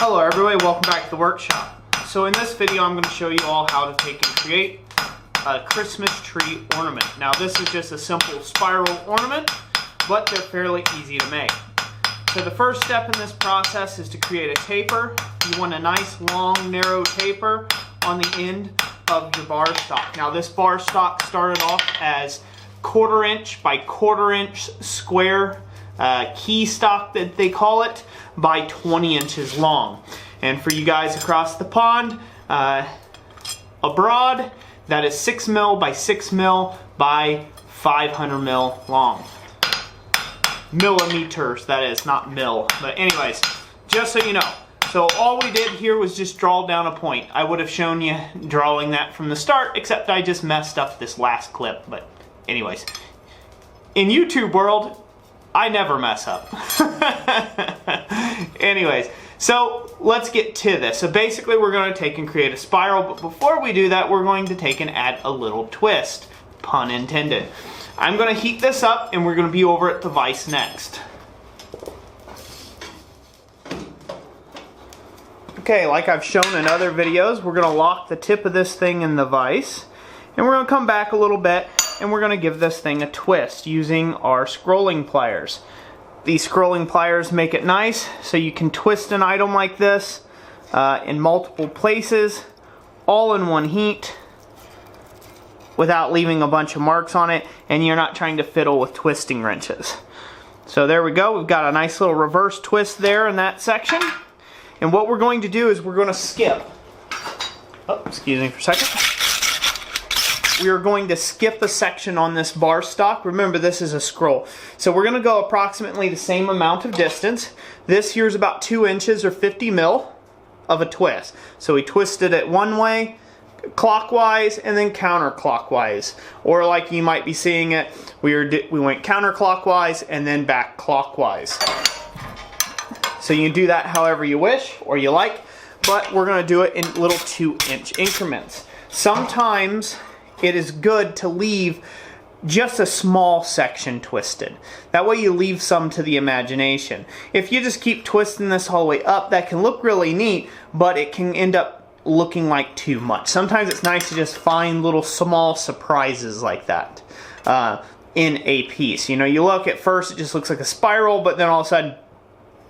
Hello everybody, welcome back to the workshop. So in this video I'm going to show you all how to take and create a Christmas tree ornament. Now this is just a simple spiral ornament, but they're fairly easy to make. So the first step in this process is to create a taper. You want a nice long narrow taper on the end of your bar stock. Now this bar stock started off as 1/4 inch by 1/4 inch square key stock that they call it, by 20 inches long. And for you guys across the pond, abroad, that is 6 mil by 6 mil by 500 mil long. Millimeters, that is, not mil. But anyways, just so you know. So all we did here was just draw down a point. I would have shown you drawing that from the start, except I just messed up this last clip. But anyways, in YouTube world, I never mess up. Anyways, so let's get to this. So basically we're going to take and create a spiral, but before we do that, we're going to take and add a little twist, pun intended. I'm going to heat this up and we're going to be over at the vise next. Okay, like I've shown in other videos, we're going to lock the tip of this thing in the vise, and we're going to come back a little bit and we're going to give this thing a twist using our scrolling pliers. These scrolling pliers make it nice so you can twist an item like this in multiple places, all in one heat, without leaving a bunch of marks on it, and you're not trying to fiddle with twisting wrenches. So there we go, we've got a nice little reverse twist there in that section. And what we're going to do is we're going to skip. Oh, excuse me for a second. We are going to skip a section on this bar stock. Remember, this is a scroll. So we're going to go approximately the same amount of distance. This here is about 2 inches or 50 mil of a twist. So we twisted it one way, clockwise, and then counterclockwise. Or like you might be seeing it, we went counterclockwise and then back clockwise. So you can do that however you wish or you like, but we're going to do it in little 2-inch increments. Sometimes it is good to leave just a small section twisted. That way you leave some to the imagination. If you just keep twisting this all the way up, that can look really neat, but it can end up looking like too much. Sometimes it's nice to just find little small surprises like that in a piece. You know, you look at first, it just looks like a spiral, but then all of a sudden,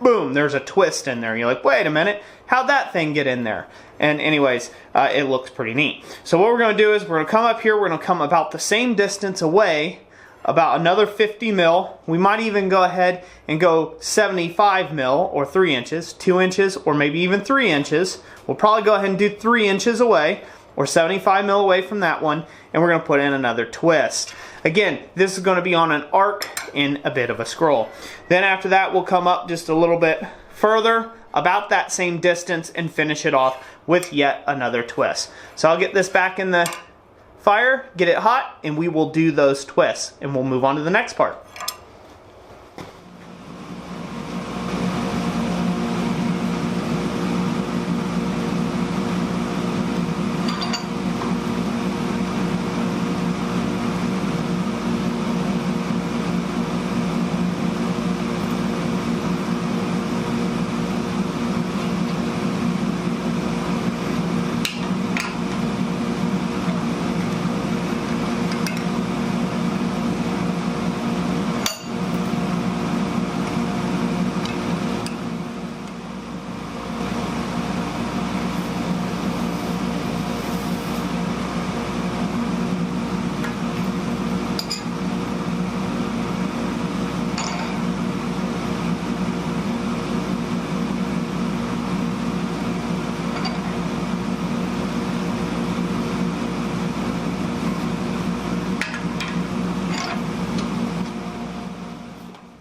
boom, there's a twist in there. You're like, wait a minute, how'd that thing get in there? And anyways, it looks pretty neat. So what we're going to do is we're going to come up here, we're going to come about the same distance away, about another 50 mil. We might even go ahead and go 75 mil, or 3 inches, 2 inches, or maybe even 3 inches. We'll probably go ahead and do 3 inches away, or 75 mil away from that one, and we're going to put in another twist. Again, this is going to be on an arc in a bit of a scroll. Then after that, we'll come up just a little bit further, about that same distance, and finish it off with yet another twist. So I'll get this back in the fire, get it hot, and we will do those twists, and we'll move on to the next part.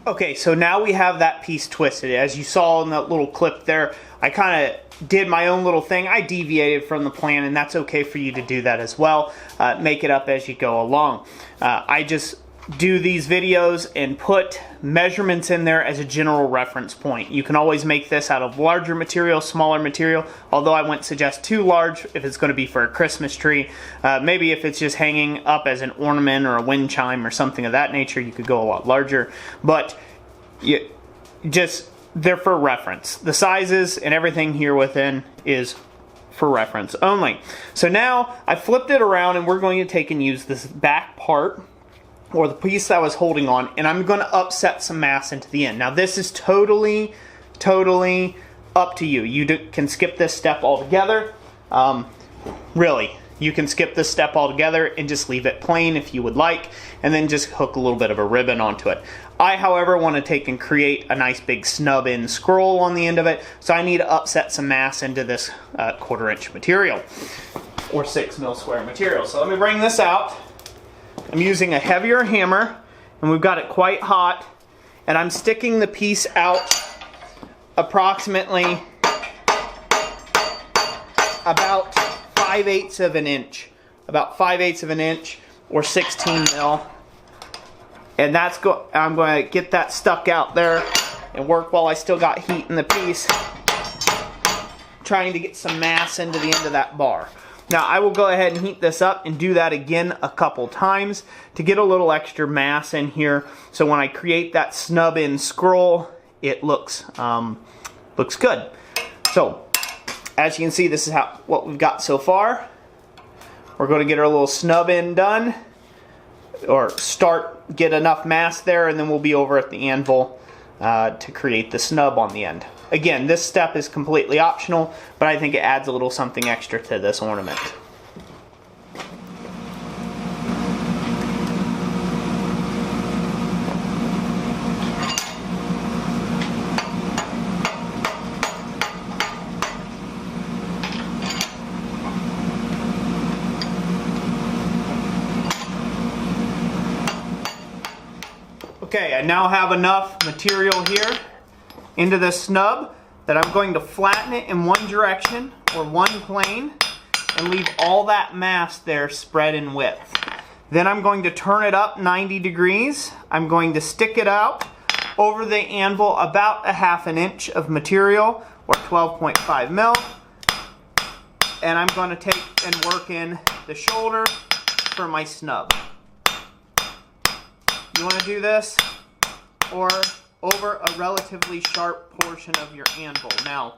Okay, so now we have that piece twisted. As you saw in that little clip there, I kind of did my own little thing. I deviated from the plan, and that's okay for you to do that as well. Make it up as you go along. I just do these videos and put measurements in there as a general reference point. You can always make this out of larger material, smaller material, although I wouldn't suggest too large if it's going to be for a Christmas tree. Maybe if it's just hanging up as an ornament or a wind chime or something of that nature, you could go a lot larger. But you just they're for reference. The sizes and everything here within is for reference only. So now I flipped it around and we're going to take and use this back part, or the piece that I was holding on, and I'm going to upset some mass into the end. Now this is totally up to you. You can skip this step altogether. Really, you can skip this step altogether and just leave it plain if you would like, and then just hook a little bit of a ribbon onto it. I, however, want to take and create a nice big snub in scroll on the end of it, so I need to upset some mass into this 1/4 inch material, or 6 mil square material. So let me bring this out. I'm using a heavier hammer, and we've got it quite hot, and I'm sticking the piece out approximately about 5/8 of an inch. About 5/8 of an inch, or 16 mil. And I'm going to get that stuck out there and work while I still got heat in the piece, trying to get some mass into the end of that bar. Now I will go ahead and heat this up and do that again a couple times to get a little extra mass in here, so when I create that snub in scroll, it looks good. So as you can see, this is what we've got so far. We're going to get our little snub in done, or get enough mass there, and then we'll be over at the anvil to create the snub on the end. Again, this step is completely optional, but I think it adds a little something extra to this ornament. Okay, I now have enough material here into this snub that I'm going to flatten it in one direction, or one plane, and leave all that mass there spread in width. Then I'm going to turn it up 90 degrees. I'm going to stick it out over the anvil about a 1/2 inch of material, or 12.5 mil. And I'm going to take and work in the shoulder for my snub. You want to do this or over a relatively sharp portion of your anvil. Now,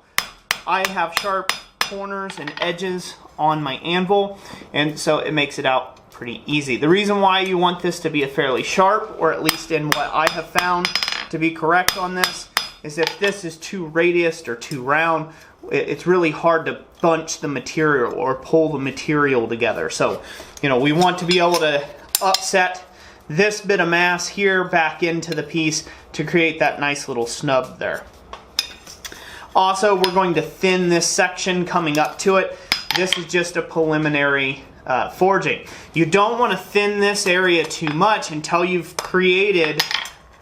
I have sharp corners and edges on my anvil, and so it makes it out pretty easy. The reason why you want this to be a fairly sharp, or at least in what I have found to be correct on this, is if this is too radiused or too round, it's really hard to bunch the material or pull the material together. So, we want to be able to upset this bit of mass here back into the piece to create that nice little snub there. Also, we're going to thin this section coming up to it. This is just a preliminary forging. You don't want to thin this area too much until you've created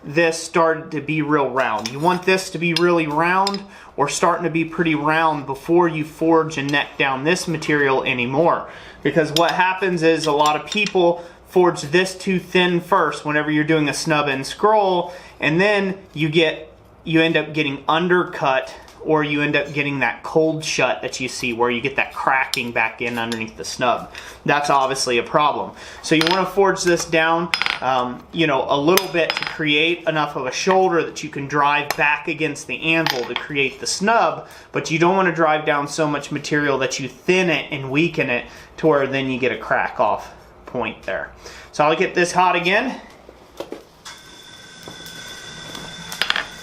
this started to be real round. You want this to be really round, or starting to be pretty round, before you forge and neck down this material anymore. Because what happens is a lot of people forge this too thin first whenever you're doing a snub and scroll, and then you end up getting undercut, or you end up getting that cold shut that you see where you get that cracking back in underneath the snub. That's obviously a problem. So you want to forge this down a little bit to create enough of a shoulder that you can drive back against the anvil to create the snub, but you don't want to drive down so much material that you thin it and weaken it to where then you get a crack off point there. So I'll get this hot again.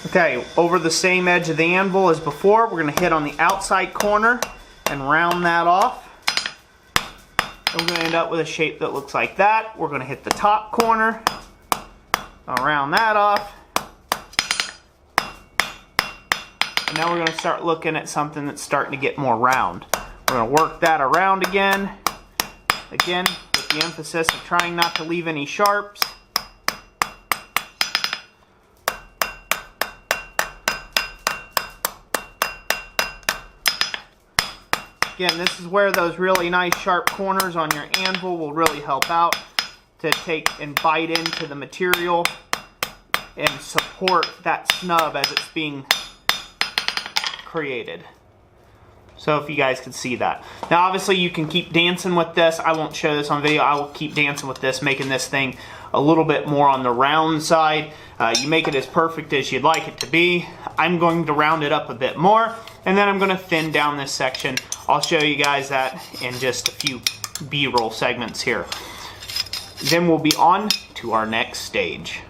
Okay, over the same edge of the anvil as before, we're going to hit on the outside corner and round that off. And we're going to end up with a shape that looks like that. We're going to hit the top corner. I'll round that off. And now we're going to start looking at something that's starting to get more round. We're going to work that around again. Again, with the emphasis of trying not to leave any sharps. Again, this is where those really nice sharp corners on your anvil will really help out to take and bite into the material and support that snub as it's being created. So if you guys can see that. Now obviously you can keep dancing with this. I won't show this on video. I will keep dancing with this, making this thing a little bit more on the round side. You make it as perfect as you'd like it to be. I'm going to round it up a bit more, and then I'm going to thin down this section. I'll show you guys that in just a few B-roll segments here. Then we'll be on to our next stage.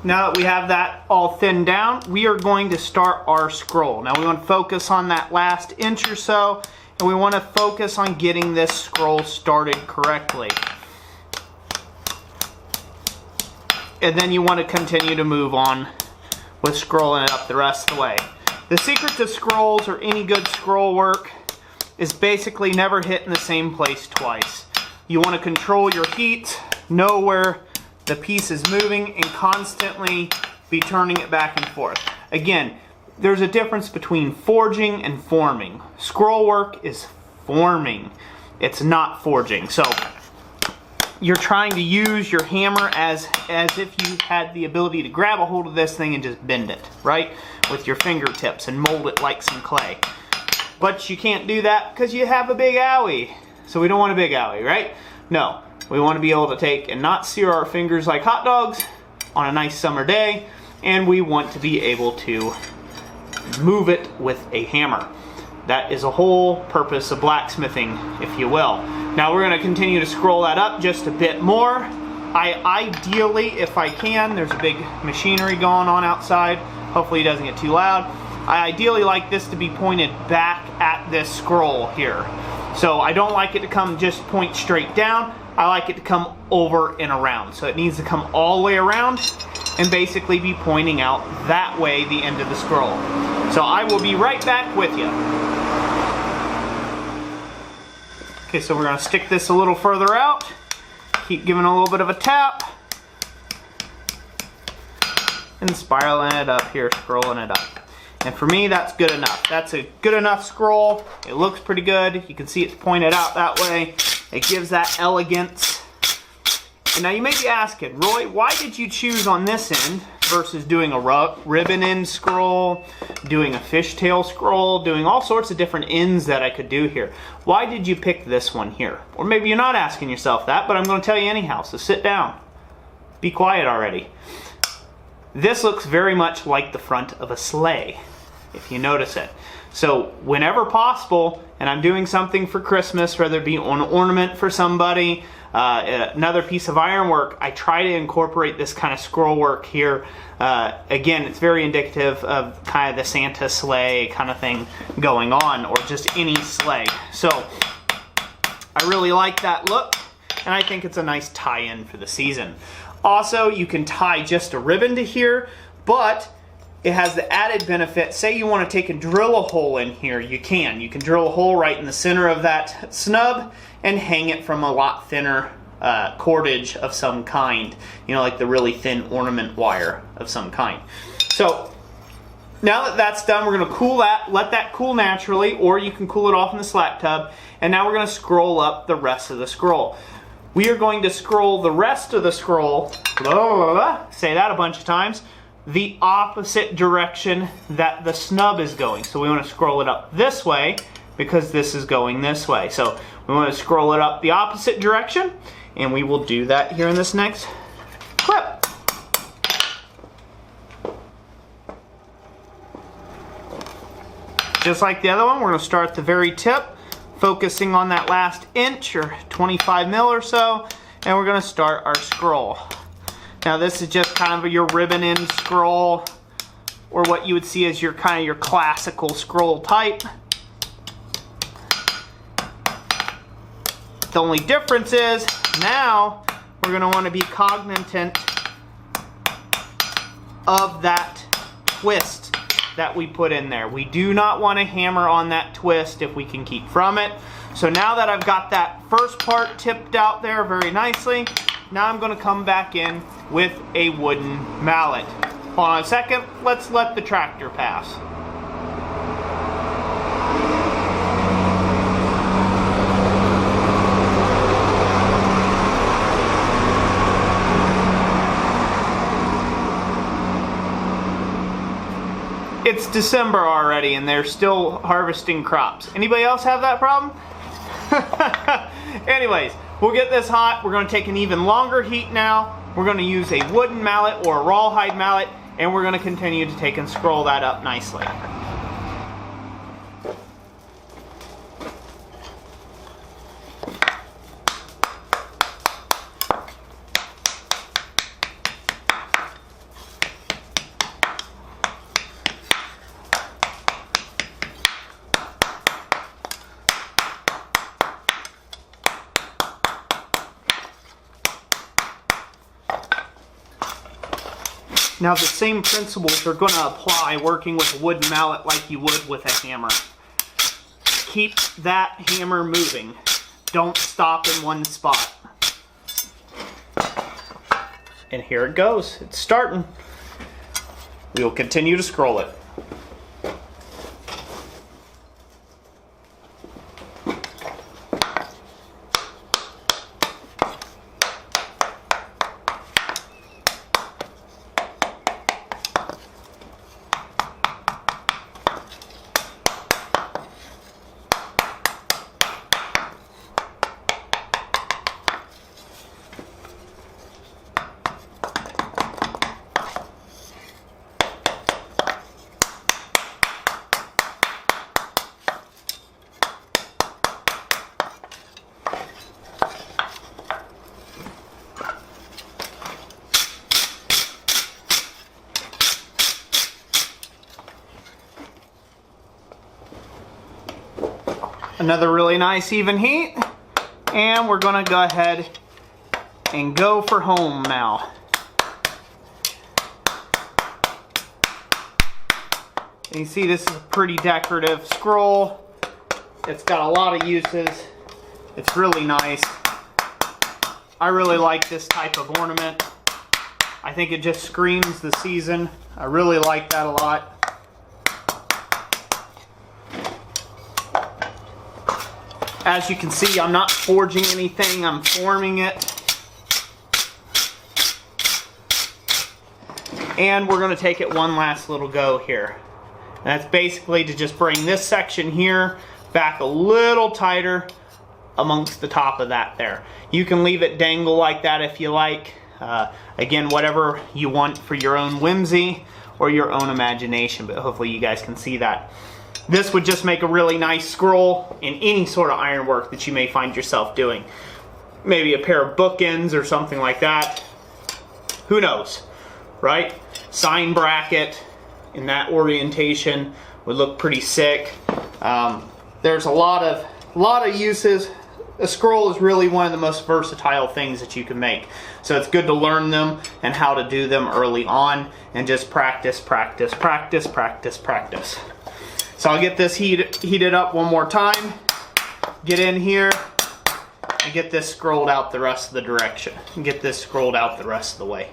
Now that we have that all thinned down, we are going to start our scroll. Now we want to focus on that last inch or so, and we want to focus on getting this scroll started correctly. And then you want to continue to move on with scrolling it up the rest of the way. The secret to scrolls or any good scroll work is basically never hitting the same place twice. You want to control your heat, know where the piece is moving, and constantly be turning it back and forth. Again, there's a difference between forging and forming. Scroll work is forming. It's not forging. So you're trying to use your hammer as if you had the ability to grab a hold of this thing and just bend it, right? With your fingertips and mold it like some clay. But you can't do that because you have a big owie. So we don't want a big owie, right? No. We want to be able to take and not sear our fingers like hot dogs on a nice summer day, and we want to be able to move it with a hammer. That is a whole purpose of blacksmithing, if you will. Now we're going to continue to scroll that up just a bit more. Ideally, if I can, there's a big machinery going on outside. Hopefully it doesn't get too loud. I ideally like this to be pointed back at this scroll here. So I don't like it to come just point straight down. I like it to come over and around. So it needs to come all the way around and basically be pointing out that way the end of the scroll. So I will be right back with you. Okay, so we're going to stick this a little further out. Keep giving a little bit of a tap. And spiraling it up here, scrolling it up. And for me, that's good enough. That's a good enough scroll. It looks pretty good. You can see it's pointed out that way. It gives that elegance. And now you may be asking, Roy, why did you choose on this end versus doing a ribbon end scroll, doing a fishtail scroll, doing all sorts of different ends that I could do here? Why did you pick this one here? Or maybe you're not asking yourself that, but I'm going to tell you anyhow, so sit down. Be quiet already. This looks very much like the front of a sleigh, if you notice it. So whenever possible, and I'm doing something for Christmas, whether it be an ornament for somebody, another piece of ironwork, I try to incorporate this kind of scroll work here. Again, it's very indicative of kind of the Santa sleigh kind of thing going on, or just any sleigh. So I really like that look, and I think it's a nice tie-in for the season. Also, you can tie just a ribbon to here, but it has the added benefit, say you want to take and drill a hole in here, you can. You can drill a hole right in the center of that snub and hang it from a lot thinner cordage of some kind, you know, like the really thin ornament wire of some kind. So now that that's done, we're going to cool that, let that cool naturally, or you can cool it off in the slack tub, and now we're going to scroll up the rest of the scroll. We are going to scroll the rest of the scroll, say that a bunch of times, the opposite direction that the snub is going. So we want to scroll it up this way because this is going this way. So we want to scroll it up the opposite direction, and we will do that here in this next clip. Just like the other one, we're going to start at the very tip, focusing on that last inch or 25 mil or so, and we're going to start our scroll. Now this is just kind of your ribbon end scroll, or what you would see as your kind of your classical scroll type. The only difference is now we're going to want to be cognizant of that twist that we put in there. We do not want to hammer on that twist if we can keep from it. So now that I've got that first part tipped out there very nicely, now I'm going to come back in with a wooden mallet. Hold on a second, let's let the tractor pass. It's December already and they're still harvesting crops. Anybody else have that problem? Anyways, we'll get this hot. We're going to take an even longer heat now. We're going to use a wooden mallet or a rawhide mallet, and we're going to continue to take and scroll that up nicely. Now the same principles are going to apply working with a wooden mallet like you would with a hammer. Keep that hammer moving. Don't stop in one spot. And here it goes. It's starting. We will continue to scroll it. Another really nice even heat, and we're going to go ahead and go for home now. And you see this is a pretty decorative scroll. It's got a lot of uses. It's really nice. I really like this type of ornament. I think it just screams the season. I really like that a lot. As you can see, I'm not forging anything, I'm forming it. And we're going to take it one last little go here. And that's basically to just bring this section here back a little tighter amongst the top of that there. You can leave it dangle like that if you like. Again, whatever you want for your own whimsy or your own imagination, but hopefully you guys can see that. This would just make a really nice scroll in any sort of ironwork that you may find yourself doing. Maybe a pair of bookends or something like that. Who knows, right? Sign bracket in that orientation would look pretty sick. There's a lot of uses a scroll is really one of the most versatile things that you can make. So it's good to learn them and how to do them early on, and just practice, practice, practice, practice, practice. So I'll get this heated up one more time, get in here, and get this scrolled out the rest of the direction, and get this scrolled out the rest of the way.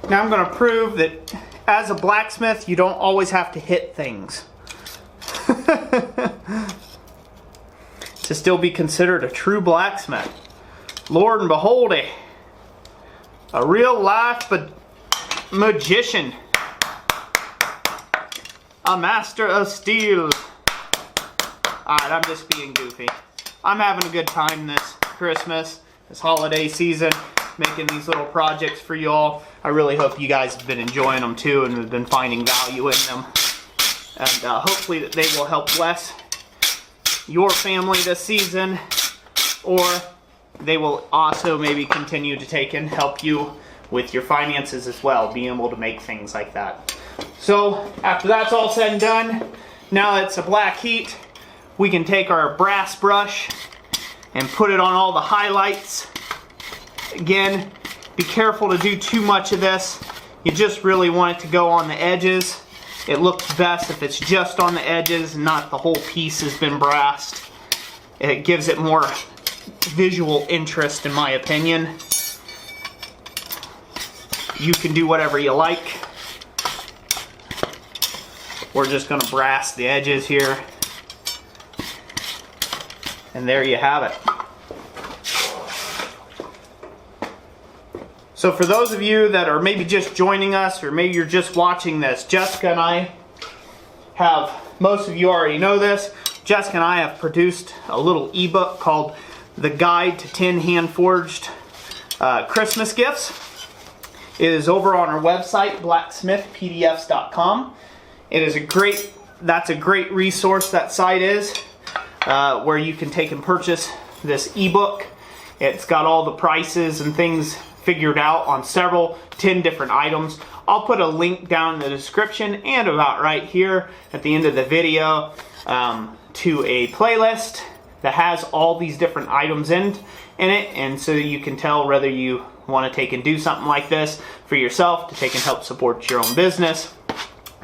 Now I'm going to prove that as a blacksmith, you don't always have to hit things to still be considered a true blacksmith. Lord and behold, a real life magician, a master of steel. Alright, I'm just being goofy. I'm having a good time this Christmas, this holiday season, making these little projects for you all. I really hope you guys have been enjoying them too and have been finding value in them. And hopefully that they will help bless your family this season, or they will also maybe continue to take and help you with your finances as well, being able to make things like that. So after that's all said and done, now it's a black heat, we can take our brass brush and put it on all the highlights. Again, be careful to do too much of this. You just really want it to go on the edges. It looks best if it's just on the edges and not the whole piece has been brassed. It gives it more visual interest, in my opinion. You can do whatever you like. We're just going to brass the edges here. And there you have it. So for those of you that are maybe just joining us, or maybe you're just watching this, Jessica and I have, most of you already know this, Jessica and I have produced a little ebook called The Guide to 10 Hand-Forged Christmas Gifts. It is over on our website, blacksmithpdfs.com. It is that's a great resource, that site is, where you can take and purchase this ebook. It's got all the prices and things figured out on 10 different items. I'll put a link down in the description and about right here at the end of the video to a playlist that has all these different items in it, and so you can tell whether you want to take and do something like this for yourself to take and help support your own business,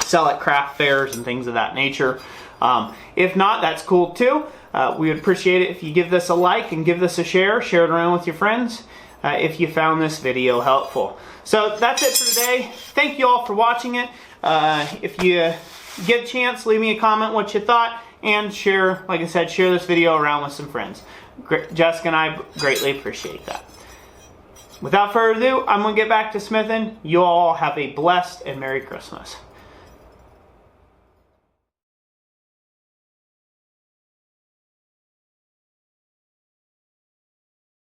sell at craft fairs and things of that nature. If not, that's cool too. We would appreciate it if you give this a like and give this a share it around with your friends if you found this video helpful. So that's it for today. Thank you all for watching it. If you get a chance, leave me a comment what you thought, and share, like I said, share this video around with some friends. Jessica and I greatly appreciate that. Without further ado, I'm going to get back to smithing. You all have a blessed and Merry Christmas.